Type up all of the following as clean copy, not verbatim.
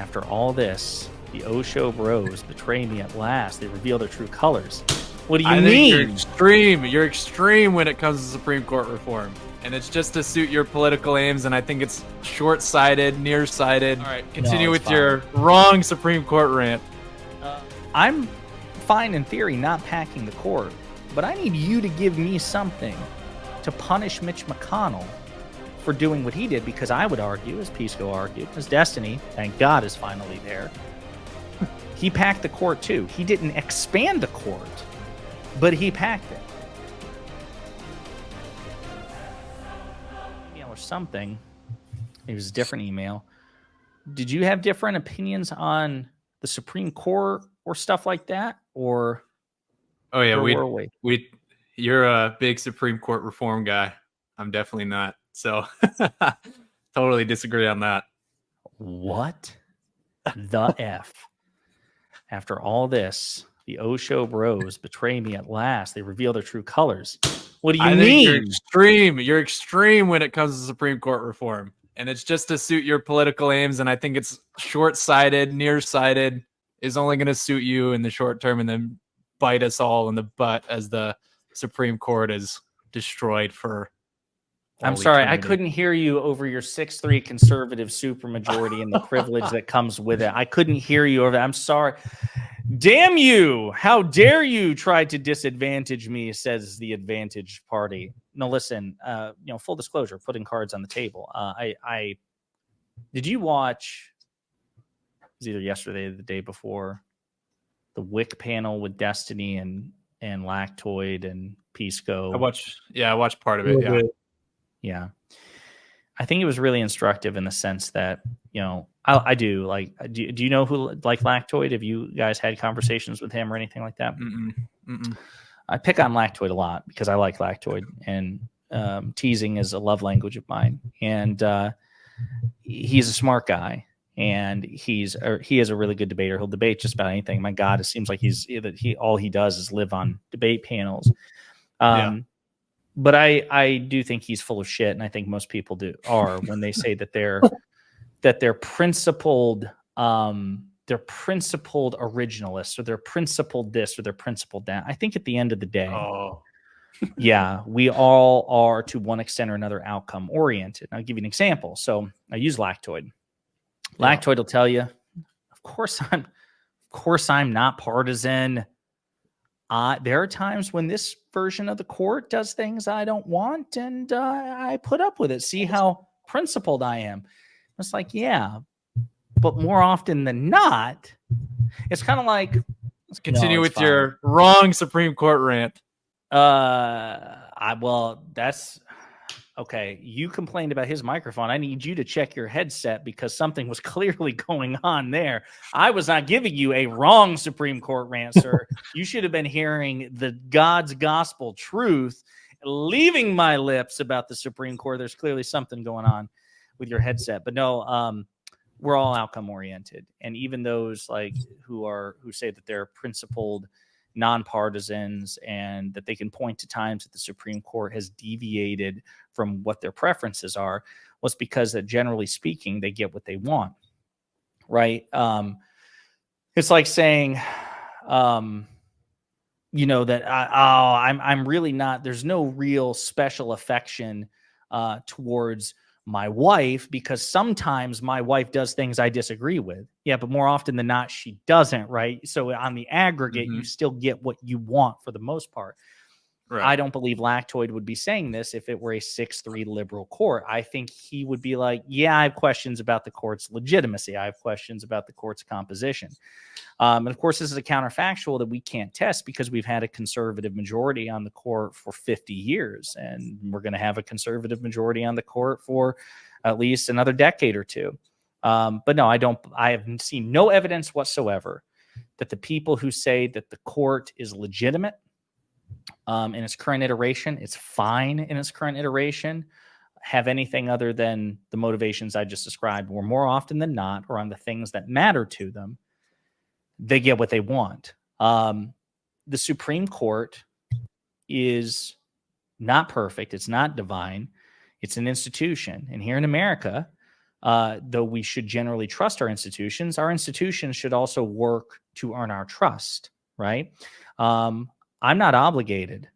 After all this, the Osho bros betray me at last. They reveal their true colors. What do you I mean? think you're extreme. You're extreme when it comes to Supreme Court reform. And it's just to suit your political aims, and I think it's short-sighted, nearsighted. All right, continue with your wrong Supreme Court rant. I'm fine in theory not packing the court, but I need you to give me something to punish Mitch McConnell for doing what he did, because I would argue, as Pisco argued, as Destiny, thank God, is finally there. He packed the court too. He didn't expand the court, but he packed it. Email or something. It was a different email. Did you have different opinions on the Supreme Court or stuff like that? Or oh yeah, you're a big Supreme Court reform guy. I'm definitely not. So totally disagree on that. What the F? After all this, the Osho bros betray me at last. They reveal their true colors. What do you mean? You're extreme. You're extreme when it comes to Supreme Court reform. And it's just to suit your political aims. And I think it's short-sighted, nearsighted, is only going to suit you in the short term and then bite us all in the butt as the Supreme Court is destroyed for I'm sorry, eternity. I couldn't hear you over your 6-3 conservative supermajority and the privilege that comes with it. I couldn't hear you over that. I'm sorry. Damn you! How dare you try to disadvantage me, says the advantage party. No, listen, full disclosure, putting cards on the table. I did you watch, it was either yesterday or the day before, the WIC panel with Destiny and Lactoid and Pisco? I watched part of it. Yeah. I think it was really instructive in the sense that, I do like, do you know who like Lactoid? Have you guys had conversations with him or anything like that? Mm-mm. I pick on Lactoid a lot because I like Lactoid, and teasing is a love language of mine. And he's a smart guy, and he is a really good debater. He'll debate just about anything. My God, it seems like all he does is live on debate panels. But I do think he's full of shit, and I think most people are when they say that they're principled originalists, or they're principled this, or they're principled that. I think at the end of the day, yeah, we all are to one extent or another outcome oriented. And I'll give you an example. So I use Lactoid. Lactoid will tell you, of course I'm not partisan. There are times when this version of the court does things I don't want, and I put up with it. See how principled I am. It's like, yeah, but more often than not, it's kind of like, let's continue with your wrong Supreme Court rant. That's okay. You complained about his microphone. I need you to check your headset because something was clearly going on there. I was not giving you a wrong Supreme Court rant, sir. You should have been hearing the God's gospel truth leaving my lips about the Supreme Court. There's clearly something going on with your headset, but no, we're all outcome oriented. And even those like who say that they're principled nonpartisans and that they can point to times that the Supreme Court has deviated from what their preferences are, was because that generally speaking, they get what they want. Right. It's like saying, that I'm really not, there's no real special affection towards my wife because sometimes my wife does things I disagree with. Yeah, but more often than not, she doesn't, right? So on the aggregate, you still get what you want for the most part. Right. I don't believe Lactoid would be saying this if it were a 6-3 liberal court. I think he would be like, yeah, I have questions about the court's legitimacy. I have questions about the court's composition. And of course, this is a counterfactual that we can't test because we've had a conservative majority on the court for 50 years. And we're going to have a conservative majority on the court for at least another decade or two. But no, I have seen no evidence whatsoever that the people who say that the court is legitimate in its current iteration, it's fine in its current iteration, have anything other than the motivations I just described, where more often than not, or on the things that matter to them, they get what they want. The Supreme Court is not perfect. It's not divine. It's an institution. And here in America, though we should generally trust our institutions should also work to earn our trust, right? I'm not obligated,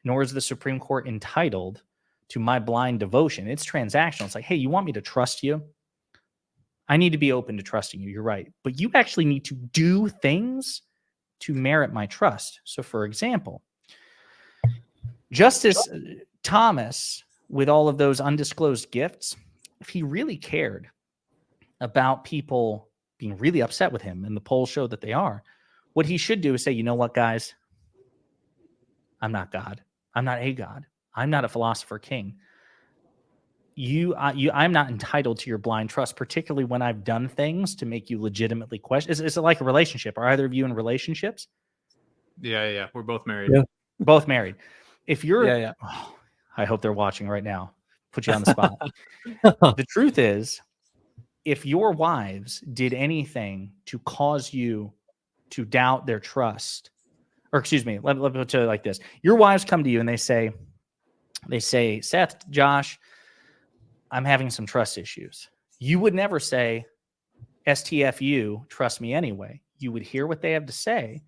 nor is the Supreme Court entitled to my blind devotion. It's transactional. It's like, hey, you want me to trust you? I need to be open to trusting you. You're right. But you actually need to do things to merit my trust. So, for example, Justice Thomas, with all of those undisclosed gifts, if he really cared about people being really upset with him, and the polls show that they are, what he should do is say, you know what, guys? I'm not God. I'm not a God. I'm not a philosopher king. I'm not entitled to your blind trust, particularly when I've done things to make you legitimately question. Is it like a relationship? Are either of you in relationships? Yeah. We're both married. Yeah. Both married. If you're, Yeah. Oh, I hope they're watching right now. Put you on the spot. The truth is, if your wives did anything to cause you to doubt their trust, or excuse me, let me put it like this: your wives come to you and they say, Seth, Josh, I'm having some trust issues. You would never say, STFU, trust me anyway. You would hear what they have to say,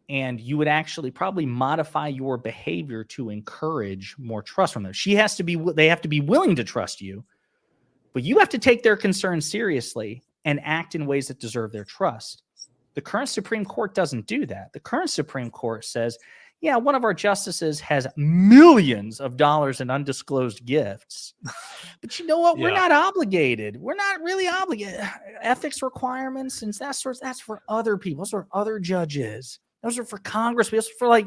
and you would actually probably modify your behavior to encourage more trust from them. They have to be willing to trust you, but you have to take their concerns seriously and act in ways that deserve their trust. The current Supreme Court doesn't do that. The current Supreme Court says, yeah, one of our justices has millions of dollars in undisclosed gifts. But you know what? We're not obligated. We're not really obligated. Ethics requirements and that's for other people. Those are other judges. Those are for Congress. Those are for like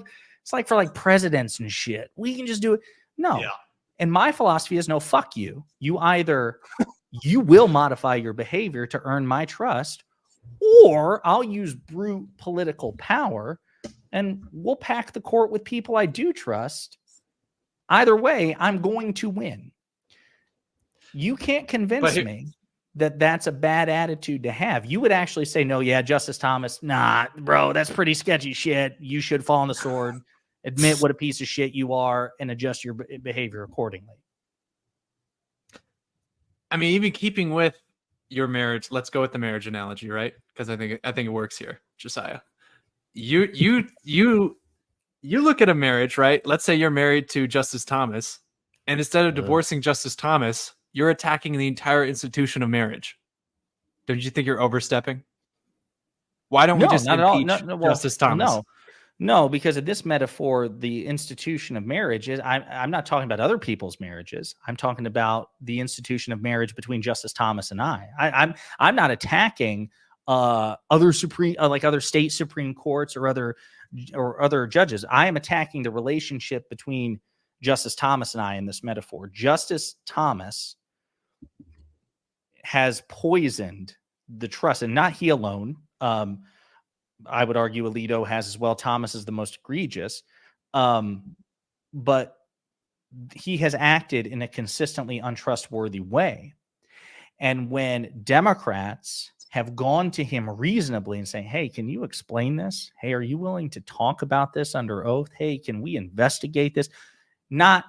presidents and shit. We can just do it. No. Yeah. And my philosophy is no, fuck you. You will modify your behavior to earn my trust, or I'll use brute political power and we'll pack the court with people I do trust. Either way, I'm going to win. You can't convince me that that's a bad attitude to have. You would actually say, no, yeah, Justice Thomas, nah, bro, that's pretty sketchy shit. You should fall on the sword, admit what a piece of shit you are, and adjust your behavior accordingly. I mean, even keeping with your marriage, let's go with the marriage analogy, right? Because I think it works here, Josiah. You look at a marriage, right? Let's say you're married to Justice Thomas, and instead of divorcing Justice Thomas, you're attacking the entire institution of marriage. Don't you think you're overstepping? Why don't we just impeach Justice Thomas? No, because in this metaphor, the institution of marriage is, I'm not talking about other people's marriages. I'm talking about the institution of marriage between Justice Thomas and I. I'm not attacking other state Supreme Courts or other judges. I am attacking the relationship between Justice Thomas and I in this metaphor. Justice Thomas has poisoned the trust, and not he alone. I would argue Alito has as well. Thomas is the most egregious, but he has acted in a consistently untrustworthy way. And when Democrats have gone to him reasonably and saying, hey, can you explain this? Hey, are you willing to talk about this under oath? Hey, can we investigate this? Not,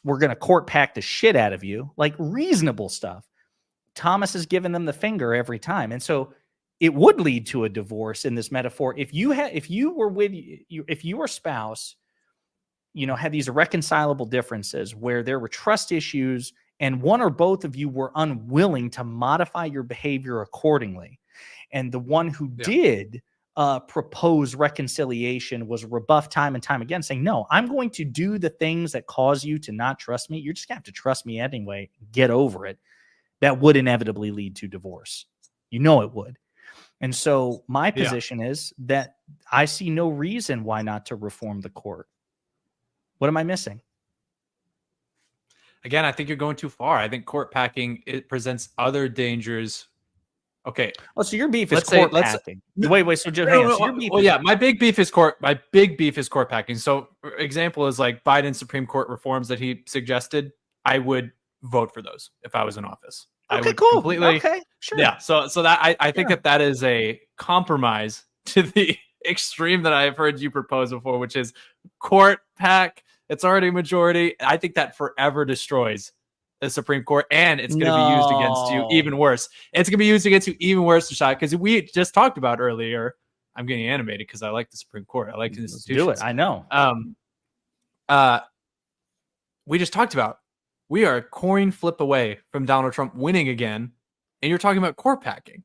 we're going to court pack the shit out of you, like reasonable stuff. Thomas has given them the finger every time. And so it would lead to a divorce in this metaphor. If your spouse, had these irreconcilable differences where there were trust issues and one or both of you were unwilling to modify your behavior accordingly, and the one who did propose reconciliation was rebuffed time and time again, saying, no, I'm going to do the things that cause you to not trust me. You're just going to have to trust me anyway. Get over it. That would inevitably lead to divorce. It would. And so my position is that I see no reason why not to reform the court. What am I missing? Again, I think you're going too far. I think court packing, it presents other dangers. Okay. Oh, so your beef is court packing. Wait. So just hang on. So your beef my big beef is court packing. So example is like Biden's Supreme Court reforms that he suggested. I would vote for those if I was in office. Okay, cool. Okay, sure. Yeah. So that I think that is a compromise to the extreme that I've heard you propose before, which is court pack. It's already a majority. I think that forever destroys the Supreme Court, and it's going to be used against you even worse. It's going to be used against you even worse, Rashad, because we just talked about earlier. I'm getting animated because I like the Supreme Court. I like the institutions. Do it. I know. We just talked about we are a coin flip away from Donald Trump winning again, and you're talking about court packing.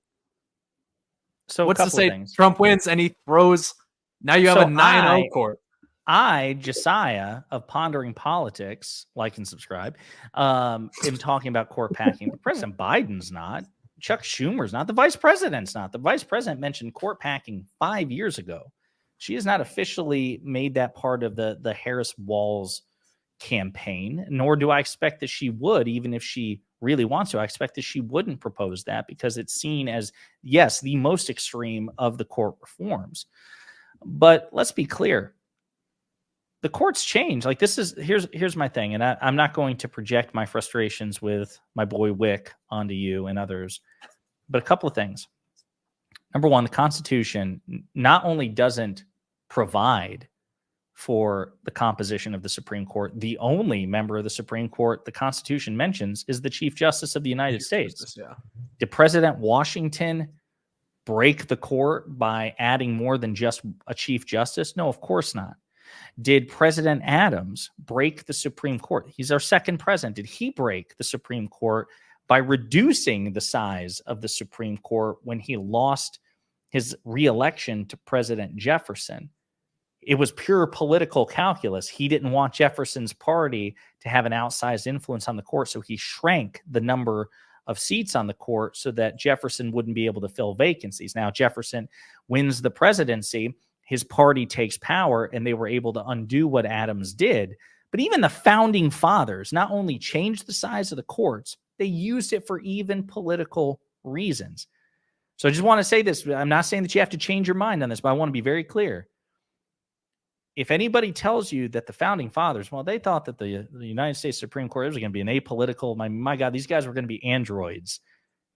So what's to say Trump wins and he throws? Now you have a 9-0 court. Josiah of Pondering Politics, like and subscribe, am talking about court packing. But President Biden's not. Chuck Schumer's not. The vice president's not. The vice president mentioned court packing 5 years ago. She has not officially made that part of the Harris-Walz campaign, nor do I expect that she would, even if she really wants to. I expect that she wouldn't propose that because it's seen as, yes, the most extreme of the court reforms. But let's be clear. The courts change. Like here's my thing, and I'm not going to project my frustrations with my boy Wick onto you and others, but a couple of things. Number one, the Constitution not only doesn't provide for the composition of the Supreme Court, the only member of the Supreme Court the Constitution mentions is the Chief Justice of the United States. Yeah. Did President Washington break the court by adding more than just a Chief Justice? No, of course not. Did President Adams break the Supreme Court? He's our second president. Did he break the Supreme Court by reducing the size of the Supreme Court when he lost his reelection to President Jefferson? It was pure political calculus. He didn't want Jefferson's party to have an outsized influence on the court, so he shrank the number of seats on the court so that Jefferson wouldn't be able to fill vacancies. Now, Jefferson wins the presidency. His party takes power, and they were able to undo what Adams did. But even the founding fathers not only changed the size of the courts, they used it for even political reasons. So I just want to say this. I'm not saying that you have to change your mind on this, but I want to be very clear. If anybody tells you that the founding fathers, well, they thought that the United States Supreme Court was going to be an apolitical, my God, these guys were going to be androids.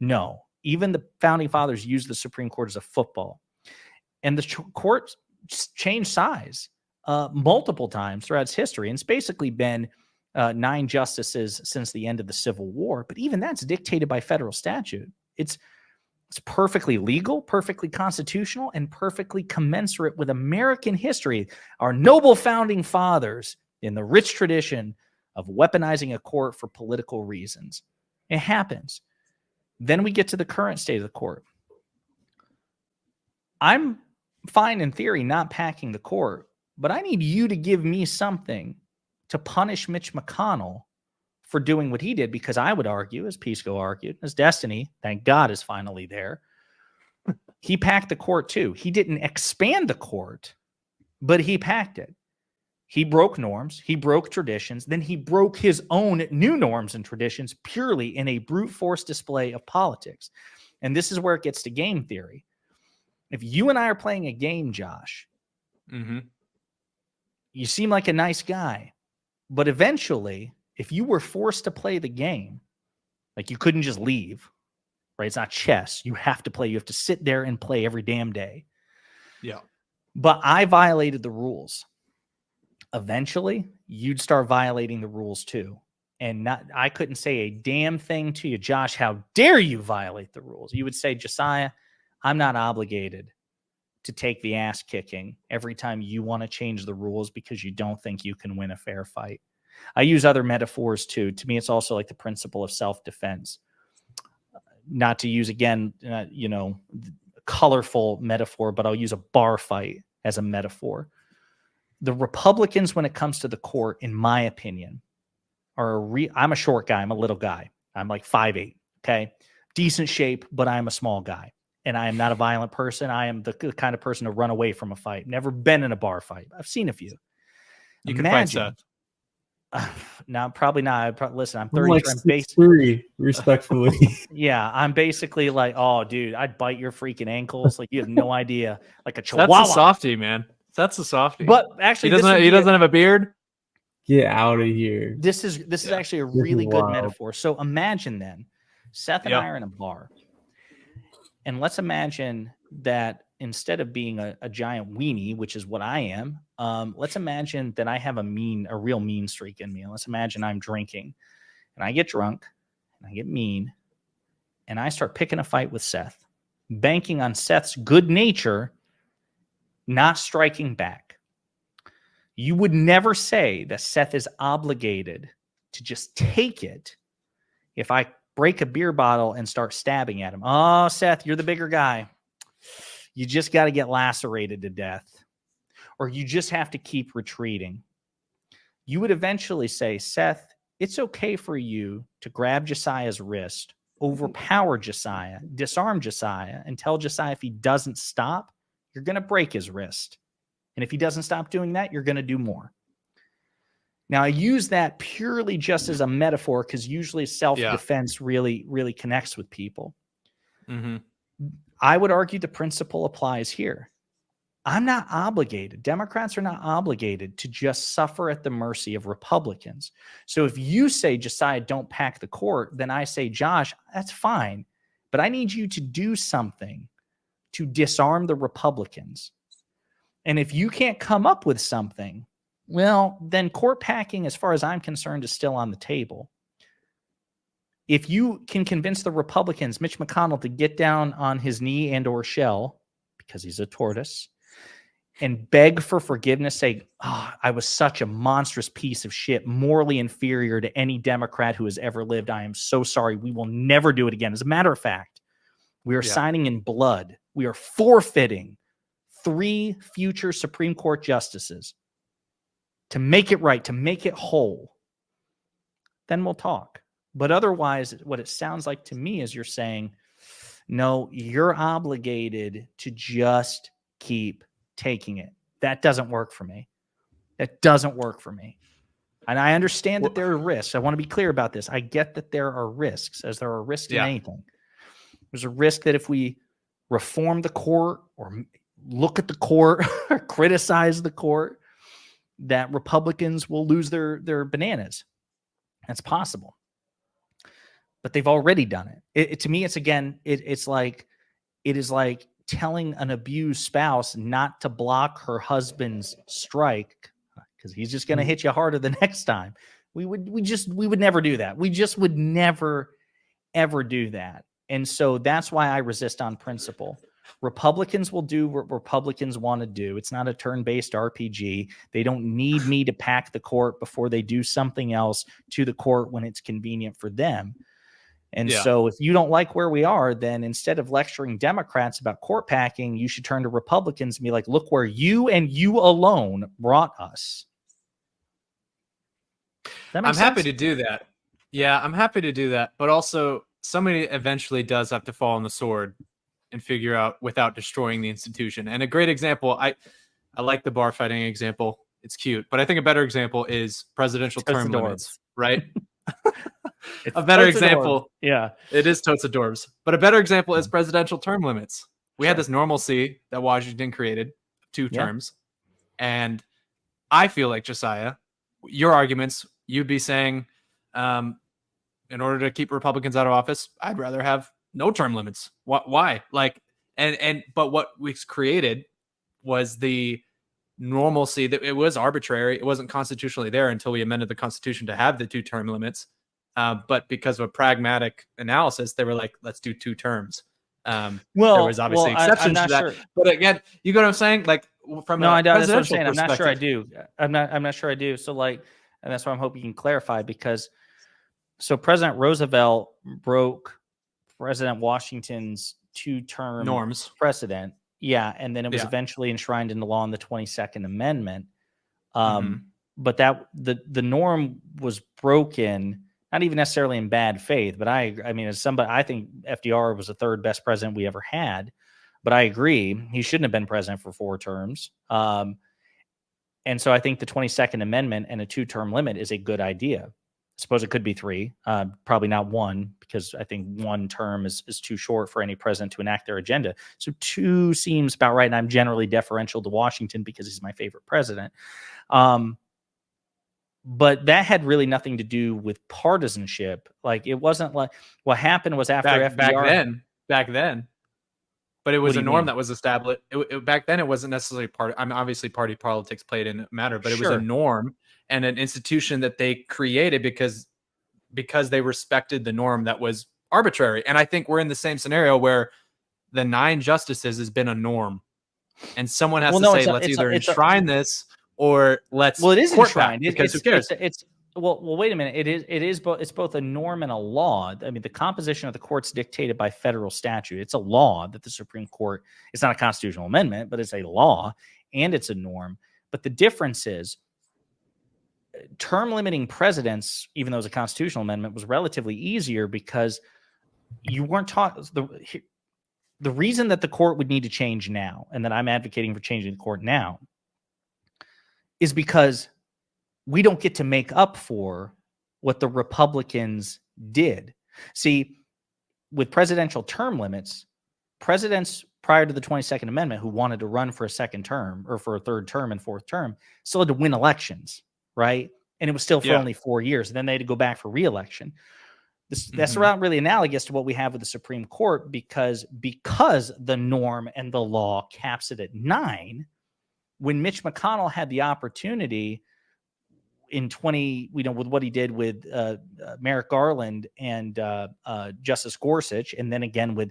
No, even the founding fathers used the Supreme Court as a football. And the court changed size multiple times throughout its history. And it's basically been 9 justices since the end of the Civil War. But even that's dictated by federal statute. It's perfectly legal, perfectly constitutional, and perfectly commensurate with American history. Our noble founding fathers in the rich tradition of weaponizing a court for political reasons. It happens. Then we get to the current state of the court. I'm fine in theory not packing the court, but I need you to give me something to punish Mitch McConnell for doing what he did, because I would argue, as Pisco argued, as Destiny, thank God, is finally there. He packed the court too. He didn't expand the court, but he packed it. He broke norms. He broke traditions. Then he broke his own new norms and traditions purely in a brute force display of politics. And this is where it gets to game theory. If you and I are playing a game, Josh, you seem like a nice guy, but eventually, if you were forced to play the game, like you couldn't just leave, right? It's not chess. You have to play. You have to sit there and play every damn day. Yeah. But I violated the rules. Eventually, you'd start violating the rules too. And I couldn't say a damn thing to you, Josh. How dare you violate the rules? You would say, Josiah, I'm not obligated to take the ass kicking every time you want to change the rules because you don't think you can win a fair fight. I use other metaphors too. To me, it's also like the principle of self-defense. Not to use, again, colorful metaphor, but I'll use a bar fight as a metaphor. The Republicans, when it comes to the court, in my opinion, I'm a short guy. I'm a little guy. I'm like 5'8", okay? Decent shape, but I'm a small guy. And I am not a violent person. I am the kind of person to run away from a fight. Never been in a bar fight. I've seen a few. You can fight Seth. No, probably not. Listen, I'm 30. I'm like 6'3", respectfully. Yeah, I'm basically like, oh, dude, I'd bite your freaking ankles. Like, you have no idea. Like a chihuahua. That's a softie, man. That's a softie. But actually, he doesn't have a beard. Get out of here. This is actually a really good metaphor. So imagine then, Seth and I are in a bar. And let's imagine that instead of being a giant weenie, which is what I am, let's imagine that I have a real mean streak in me. And let's imagine I'm drinking. and I get drunk and I get mean and I start picking a fight with Seth, banking on Seth's good nature, not striking back. You would never say that Seth is obligated to just take it if I break a beer bottle and start stabbing at him. Oh, Seth, you're the bigger guy. You just got to get lacerated to death, or you just have to keep retreating. You would eventually say, Seth, it's okay for you to grab Josiah's wrist, overpower Josiah, disarm Josiah, and tell Josiah if he doesn't stop, you're going to break his wrist. And if he doesn't stop doing that, you're going to do more. Now, I use that purely just as a metaphor because usually self-defense really connects with people. Mm-hmm. I would argue the principle applies here. I'm not obligated. Democrats are not obligated to just suffer at the mercy of Republicans. So if you say, Josiah, don't pack the court, then I say, Josh, that's fine. But I need you to do something to disarm the Republicans. And if you can't come up with something, well, then court packing, as far as I'm concerned, is still on the table. If you can convince the Republicans, Mitch McConnell, to get down on his knee and or shell, because he's a tortoise, and beg for forgiveness, say, oh, I was such a monstrous piece of shit, morally inferior to any Democrat who has ever lived. I am so sorry. We will never do it again. As a matter of fact, we are signing in blood. We are forfeiting 3 future Supreme Court justices to make it right, to make it whole. Then we'll talk. But otherwise, what it sounds like to me is you're saying, no, you're obligated to just keep taking it. That doesn't work for me. That doesn't work for me. And I understand that there are risks. I want to be clear about this. I get that there are risks, as there are risks in anything. There's a risk that if we reform the court or look at the court or criticize the court, that Republicans will lose their bananas. That's possible. But they've already done it. To me, it's again, it is like telling an abused spouse not to block her husband's strike because he's just going to hit you harder the next time. We would never do that. We just would never, ever do that. And so that's why I resist on principle. Republicans will do what Republicans want to do. It's not a turn-based RPG. They don't need me to pack the court before they do something else to the court when it's convenient for them. And so if you don't like where we are, then instead of lecturing Democrats about court packing, you should turn to Republicans and be like, look where you and you alone brought us. I'm happy to do that. Yeah, I'm happy to do that. But also, somebody eventually does have to fall on the sword and figure out without destroying the institution. And a great example, I like the bar fighting example. It's cute. But I think a better example is presidential term limits, right? A better example. Yeah. It is totes adorbs. But a better example is presidential term limits. We had this normalcy that Washington created, 2 terms. And I feel like, Josiah, your arguments, you'd be saying, in order to keep Republicans out of office, I'd rather have no term limits. Why? Like, but what was created was the normalcy that it was arbitrary. It wasn't constitutionally there until we amended the Constitution to have the 2 term limits. But because of a pragmatic analysis, they were like, let's do 2 terms. There was obviously exceptions to that. Sure. But again, you know what I'm saying? Like, from no, a I don't. That's what I'm presidential saying. I'm not sure I perspective- do. I'm not sure I do. So like, and that's why I'm hoping you can clarify, because so President Roosevelt broke President Washington's 2-term norms precedent. Yeah. And then it was eventually enshrined into law in the 22nd Amendment. But that the norm was broken, not even necessarily in bad faith, but I mean, as somebody, I think FDR was the 3rd best president we ever had, but I agree he shouldn't have been president for 4 terms. And so I think the 22nd Amendment and a 2-term limit is a good idea. I suppose it could be 3, probably not 1, because I think 1 term is too short for any president to enact their agenda. So 2 seems about right. And I'm generally deferential to Washington because he's my favorite president. But that had really nothing to do with partisanship. Like, it wasn't like what happened was after FDR. Back then. But it was a norm that was established. Back then, it wasn't necessarily obviously party politics played in a matter, but it was a norm and an institution that they created because because they respected the norm that was arbitrary. And I think we're in the same scenario where the 9 justices has been a norm, and someone has Well, to no, say, let's either enshrine this or let's well, it is court back, enshrined. because who cares? It's well, wait a minute. It is both. It's both a norm and a law. I mean, the composition of the court's dictated by federal statute. It's a law that the Supreme Court. It's not a constitutional amendment, but it's a law and it's a norm. But the difference is, term limiting presidents, even though it's a constitutional amendment, was relatively easier because you weren't taught the reason that the court would need to change now, and that I'm advocating for changing the court now, is because we don't get to make up for what the Republicans did. See, with presidential term limits, presidents prior to the 22nd Amendment who wanted to run for a second term or for a third term and fourth term still had to win elections, right? And it was still for only 4 years. And then they had to go back for re-election. That's not really analogous to what we have with the Supreme Court because the norm and the law caps it at 9. When Mitch McConnell had the opportunity in with what he did with Merrick Garland and Justice Gorsuch, and then again with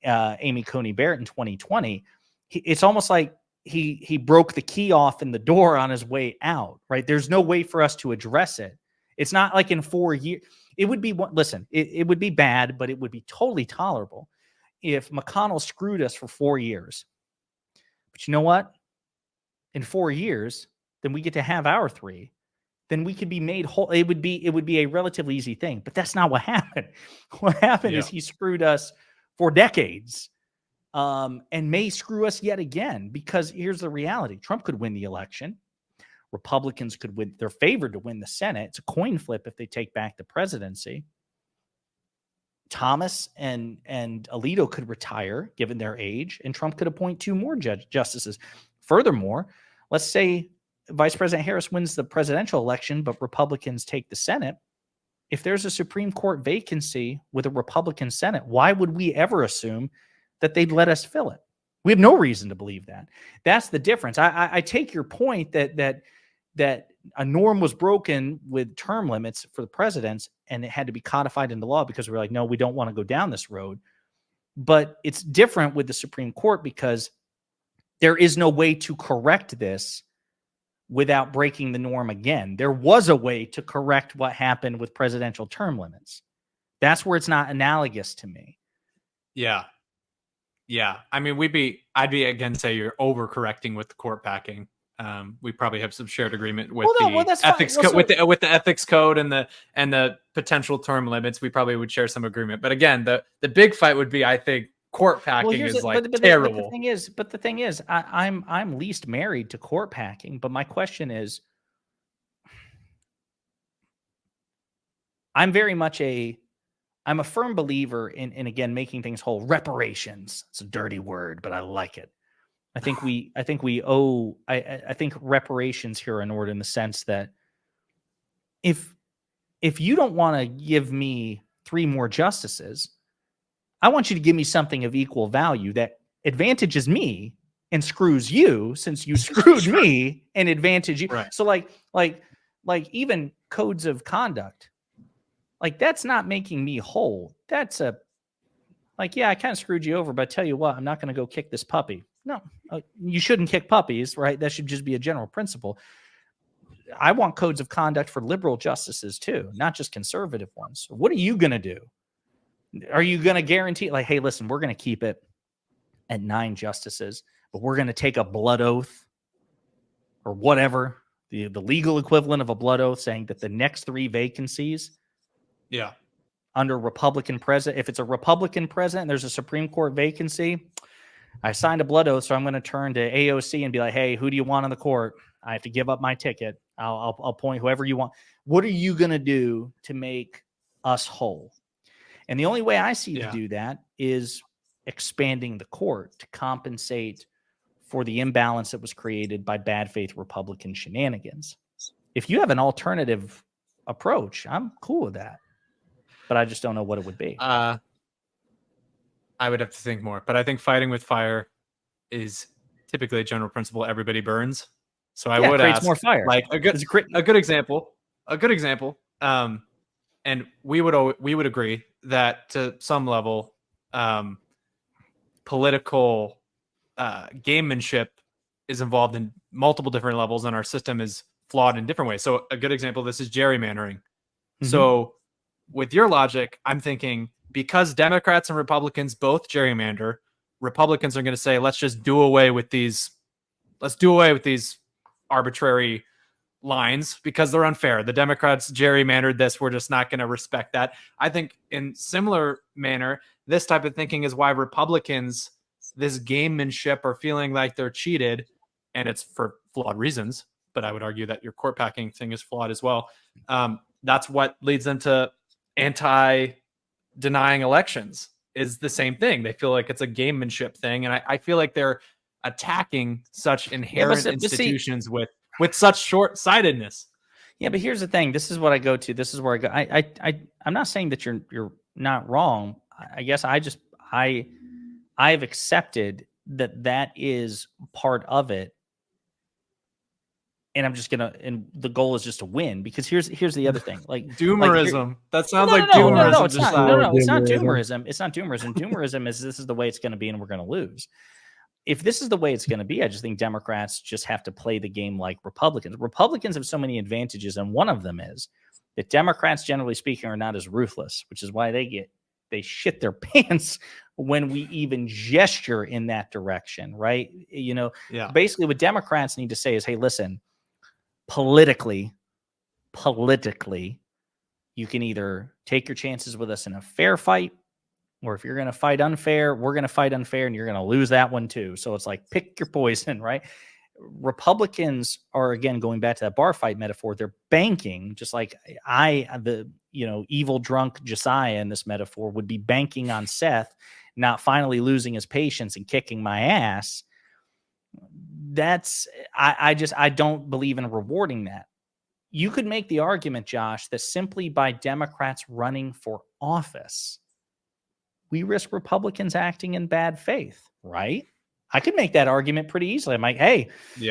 Amy Coney Barrett in 2020, it's almost like he broke the key off in the door on his way out, right? There's no way for us to address it. It's not like in 4 years. It would be, listen, it would be bad, but it would be totally tolerable if McConnell screwed us for 4 years. But you know what? In 4 years, then we get to have our 3. Then we could be made whole. It would be a relatively easy thing, but that's not what happened. What happened is he screwed us for decades, and may screw us yet again, because here's the reality. Trump could win the election. Republicans could win. They're favored to win the Senate. It's a coin flip if they take back the presidency. Thomas and Alito could retire given their age, and Trump could appoint 2 more justices. Furthermore, let's say Vice President Harris wins the presidential election, but Republicans take the Senate. If there's a Supreme Court vacancy with a Republican Senate, why would we ever assume that they'd let us fill it? We have no reason to believe that. That's the difference. I take your point that a norm was broken with term limits for the presidents, and it had to be codified into law because we're like, no, we don't want to go down this road. But it's different with the Supreme Court because there is no way to correct this without breaking the norm again. There was a way to correct what happened with presidential term limits. That's where it's not analogous to me. Yeah. I mean, I'd be again say you're overcorrecting with the court packing. We probably have some shared agreement with the ethics code, with the ethics code and the potential term limits. We probably would share some agreement. But again, the big fight would be, I think, court packing is terrible. But the thing is, I'm least married to court packing. But my question is, I'm a firm believer in again making things whole. Reparations. It's a dirty word, but I like it. I think reparations here are in order in the sense that if you don't want to give me 3 more justices, I want you to give me something of equal value that advantages me and screws you, since you screwed me and advantage you. Right. So like even codes of conduct, like that's not making me whole. That's I kind of screwed you over, but I tell you what, I'm not going to go kick this puppy. No, you shouldn't kick puppies, right? That should just be a general principle. I want codes of conduct for liberal justices too, not just conservative ones. What are you going to do? Are you going to guarantee, like, hey, listen, we're going to keep it at 9 justices, but we're going to take a blood oath or whatever, the legal equivalent of a blood oath, saying that the next 3 vacancies under Republican president, if it's a Republican president, there's a Supreme Court vacancy, I signed a blood oath, so I'm going to turn to AOC and be like, hey, who do you want on the court? I have to give up my ticket. I'll appoint whoever you want. What are you going to do to make us whole? And the only way I see to do that is expanding the court to compensate for the imbalance that was created by bad faith Republican shenanigans. If you have an alternative approach, I'm cool with that. But I just don't know what it would be. I would have to think more. But I think fighting with fire is typically a general principle. Everybody burns. So I would ask more fire. Like a good example. And and we would agree that to some level, political gamemanship is involved in multiple different levels, and our system is flawed in different ways. So a good example of this is gerrymandering. Mm-hmm. So with your logic, I'm thinking because Democrats and Republicans both gerrymander, Republicans are going to say, let's just do away with these. Let's do away with these arbitrary lines because they're unfair. The Democrats gerrymandered this. We're just not going to respect that. I think in similar manner, this type of thinking is why Republicans, this gamemanship, are feeling like they're cheated, and it's for flawed reasons. But I would argue that your court packing thing is flawed as well. That's what leads them to anti-denying elections. Is the same thing. They feel like it's a gamemanship thing, and I feel like they're attacking such inherent institutions with such short-sightedness. Yeah, but here's the thing. This is what I go to. This is where I go. I'm not saying that you're not wrong. I guess I've accepted that is part of it. And I'm just and the goal is just to win, because here's the other thing. Like doomerism. That sounds like no, doomerism. No, it's not. No, it's not Doomerism. doomerism. It's not doomerism. Doomerism is this is the way it's going to be, and we're going to lose. If this is the way it's going to be, I just think Democrats just have to play the game like Republicans. Republicans have so many advantages, and one of them is that Democrats, generally speaking, are not as ruthless, which is why they shit their pants when we even gesture in that direction, right? Basically what Democrats need to say is, hey, listen, politically, you can either take your chances with us in a fair fight, or if you're going to fight unfair, we're going to fight unfair, and you're going to lose that one too. So it's like, pick your poison, right? Republicans are, again, going back to that bar fight metaphor, they're banking, just like evil drunk Josiah in this metaphor would be banking on Seth not finally losing his patience and kicking my ass. I don't believe in rewarding that. You could make the argument, Josh, that simply by Democrats running for office, we risk Republicans acting in bad faith, right? I could make that argument pretty easily. I'm like, hey,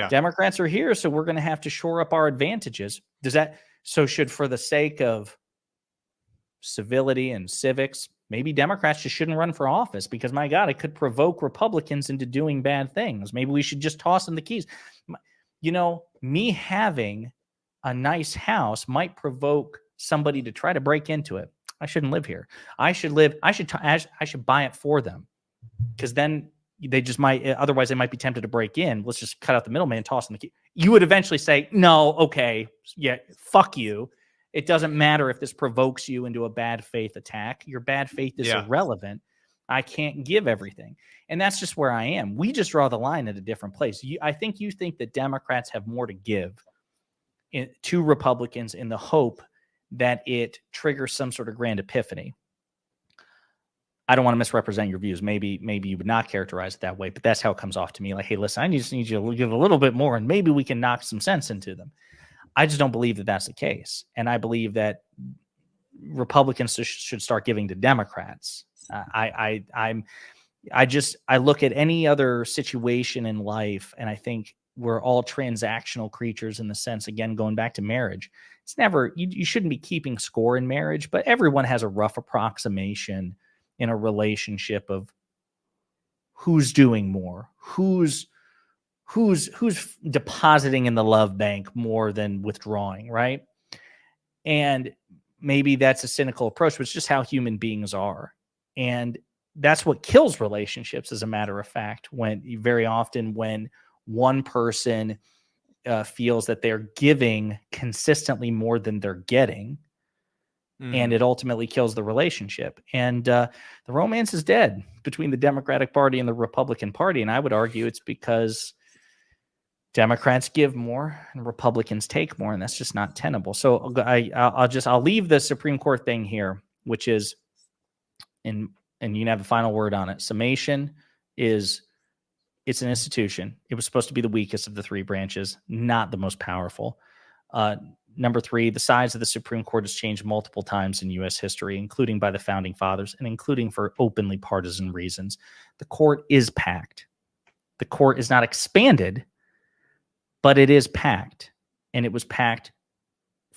Democrats are here, so we're going to have to shore up our advantages. Should, for the sake of civility and civics, maybe Democrats just shouldn't run for office, because, my God, it could provoke Republicans into doing bad things. Maybe we should just toss them the keys. Me having a nice house might provoke somebody to try to break into it. I shouldn't live here. I should buy it for them, because then they just might, otherwise they might be tempted to break in. Let's just cut out the middleman and toss them the key. You would eventually say, no, okay, yeah, fuck you. It doesn't matter if this provokes you into a bad faith attack. Your bad faith is irrelevant. I can't give everything. And that's just where I am. We just draw the line at a different place. I think you think that Democrats have more to give to Republicans in the hope that it triggers some sort of grand epiphany. I don't want to misrepresent your views. Maybe you would not characterize it that way, but that's how it comes off to me. Like, hey, listen, I just need you to give a little bit more, and maybe we can knock some sense into them. I just don't believe that that's the case. And I believe that Republicans should start giving to Democrats. I look at any other situation in life, and I think we're all transactional creatures in the sense, again, going back to marriage. It's never, you shouldn't be keeping score in marriage, but everyone has a rough approximation in a relationship of who's doing more, who's depositing in the love bank more than withdrawing, right? And maybe that's a cynical approach, but it's just how human beings are. And that's what kills relationships, as a matter of fact, very often when one person feels that they're giving consistently more than they're getting, and it ultimately kills the relationship. And the romance is dead between the Democratic Party and the Republican Party. And I would argue it's because Democrats give more and Republicans take more, and that's just not tenable. So I'll leave the Supreme Court thing here, which is, and you can have the final word on it. Summation is, it's an institution. It was supposed to be the weakest of the three branches, not the most powerful. Number three, the size of the Supreme Court has changed multiple times in U.S. history, including by the founding fathers and including for openly partisan reasons. The court is packed. The court is not expanded, but it is packed. And it was packed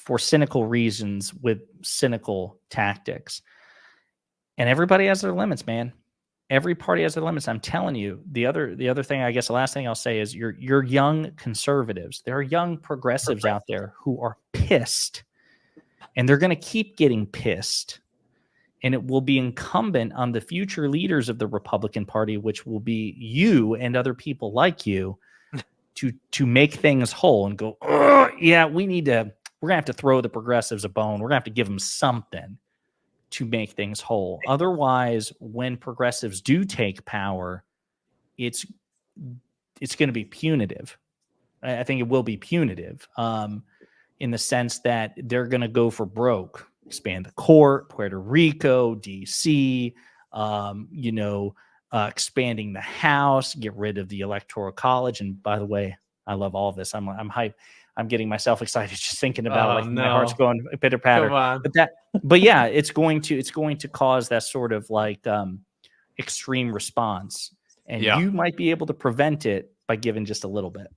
for cynical reasons with cynical tactics. And everybody has their limits, man. Every party has their limits. I'm telling you. The other thing, I guess the last thing I'll say is you're young conservatives. There are young progressives out there who are pissed, and they're going to keep getting pissed. And it will be incumbent on the future leaders of the Republican Party, which will be you and other people like you, to make things whole and go, yeah, we're gonna have to throw the progressives a bone. We're gonna have to give them something to make things whole. Otherwise, when progressives do take power, it's going to be punitive. I think it will be punitive in the sense that they're going to go for broke, expand the court, Puerto Rico, DC, expanding the House, get rid of the Electoral College. And by the way, I love all of this. I'm hyped. I'm getting myself excited just thinking about my heart's going pitter patter. But yeah, it's going to cause that sort of like extreme response, and you might be able to prevent it by giving just a little bit.